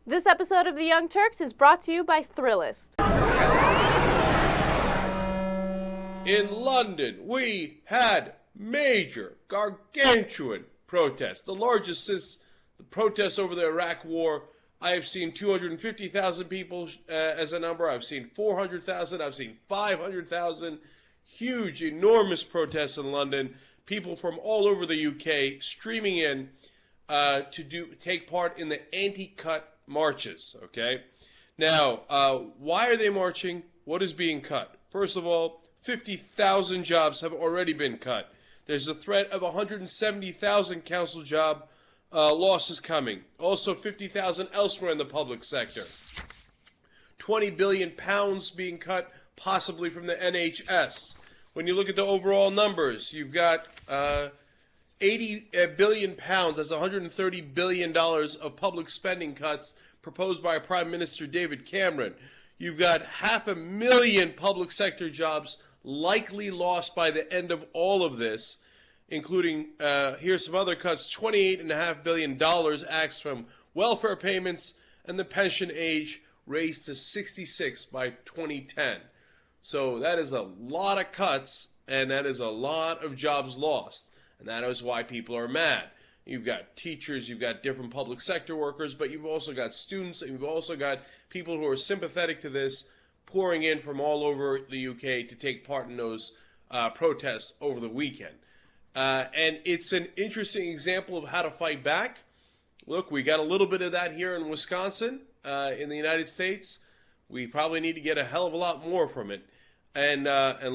This episode of The Young Turks is brought to you by Thrillist. In London, we had major, gargantuan protests, the largest since the protests over the Iraq War. I have seen 250,000 people as a number. I've seen 400,000. I've seen 500,000. Huge, enormous protests in London. People from all over the UK streaming in to take part in the anti-cut marches. Okay, now why are they marching? What is being cut? First of all, 50,000 jobs have already been cut. There's a threat of 170,000 council job losses coming. Also 50,000 elsewhere in the public sector. 20 billion pounds being cut possibly from the NHS. When you look at the overall numbers, you've got 80 billion pounds, that's $130 billion of public spending cuts proposed by Prime Minister David Cameron. You've got 500,000 public sector jobs likely lost by the end of all of this, including, here's some other cuts, $28.5 billion axed from welfare payments, and the pension age raised to 66 by 2010. So that is a lot of cuts, and that is a lot of jobs lost. And that is why people are mad. You've got teachers, you've got different public sector workers, but you've also got students, and you've also got people who are sympathetic to this pouring in from all over the UK to take part in those protests over the weekend. And it's an interesting example of how to fight back. Look, we got a little bit of that here in Wisconsin, in the United States. We probably need to get a hell of a lot more from it and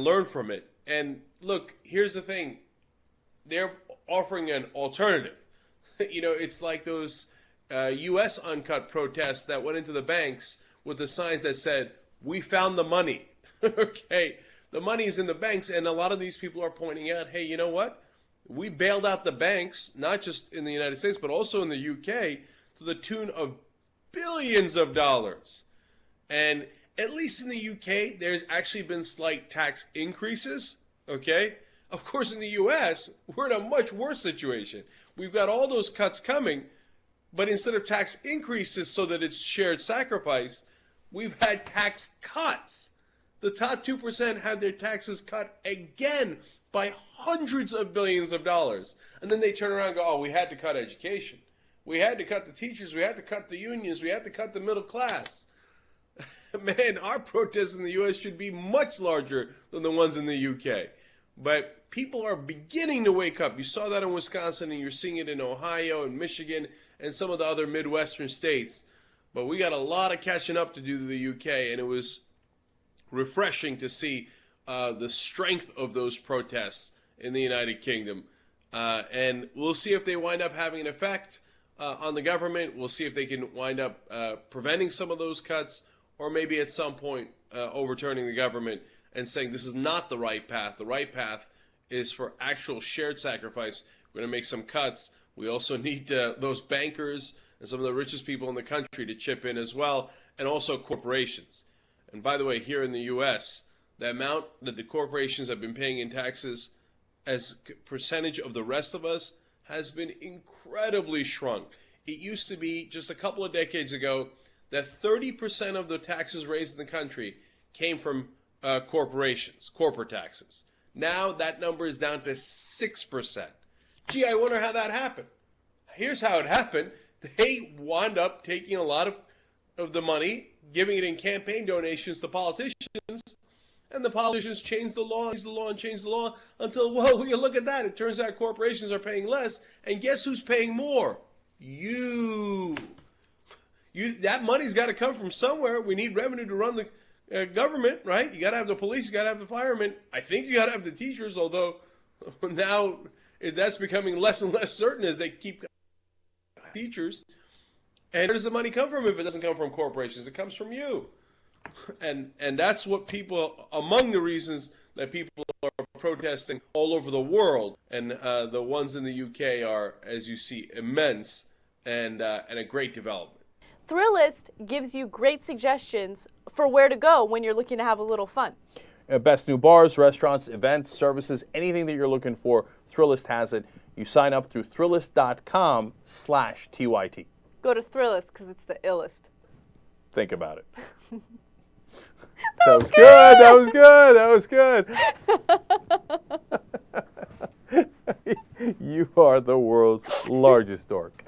learn from it. And look, here's the thing. They're offering an alternative. You know, it's like those U.S. uncut protests that went into the banks with the signs that said, "We found the money." Okay, the money is in the banks, and a lot of these people are pointing out, hey, you know what? We bailed out the banks, not just in the United States, but also in the UK, to the tune of billions of dollars. And at least in the UK, there's actually been slight tax increases, okay? Of course, in the US, we're in a much worse situation. We've got all those cuts coming, but instead of tax increases so that it's shared sacrifice, we've had tax cuts. The top 2% had their taxes cut again by hundreds of billions of dollars. And then they turn around and go, oh, we had to cut education. We had to cut the teachers. We had to cut the unions. We had to cut the middle class. Man, our protests in the U.S. should be much larger than the ones in the UK. But people are beginning to wake up. You saw that in Wisconsin, and you're seeing it in Ohio and Michigan and some of the other Midwestern states. But we got a lot of catching up to do to the UK, and it was refreshing to see the strength of those protests in the United Kingdom. And we'll see if they wind up having an effect on the government. We'll see if they can wind up preventing some of those cuts, or maybe at some point overturning the government and saying this is not the right path. The right path is for actual shared sacrifice. We're going to make some cuts. We also need those bankers and some of the richest people in the country to chip in as well, and also corporations. And by the way, here in the U.S., the amount that the corporations have been paying in taxes as percentage of the rest of us has been incredibly shrunk. It used to be just a couple of decades ago that 30% of the taxes raised in the country came from corporations, corporate taxes. Now that number is down to 6%. Gee, I wonder how that happened. Here's how it happened. They wound up taking a lot of the money, giving it in campaign donations to politicians, and the politicians changed the law, until, whoa, you look at that. It turns out corporations are paying less, and guess who's paying more? You. That money's got to come from somewhere. We need revenue to run the government, right? You got to have the police, you got to have the firemen. I think you got to have the teachers, although now that's becoming less and less certain as they keep teachers. And where does the money come from if it doesn't come from corporations? It comes from you. And that's what people, among the reasons that people are protesting all over the world, and the ones in the UK are, as you see, immense and a great development. Thrillist gives you great suggestions for where to go when you're looking to have a little fun. Best new bars, restaurants, events, services, anything that you're looking for, Thrillist has it. You sign up through Thrillist.com/TYT. Go to Thrillist because it's the illest. Think about it. That was good. That was good. That was good. You are the world's largest dork.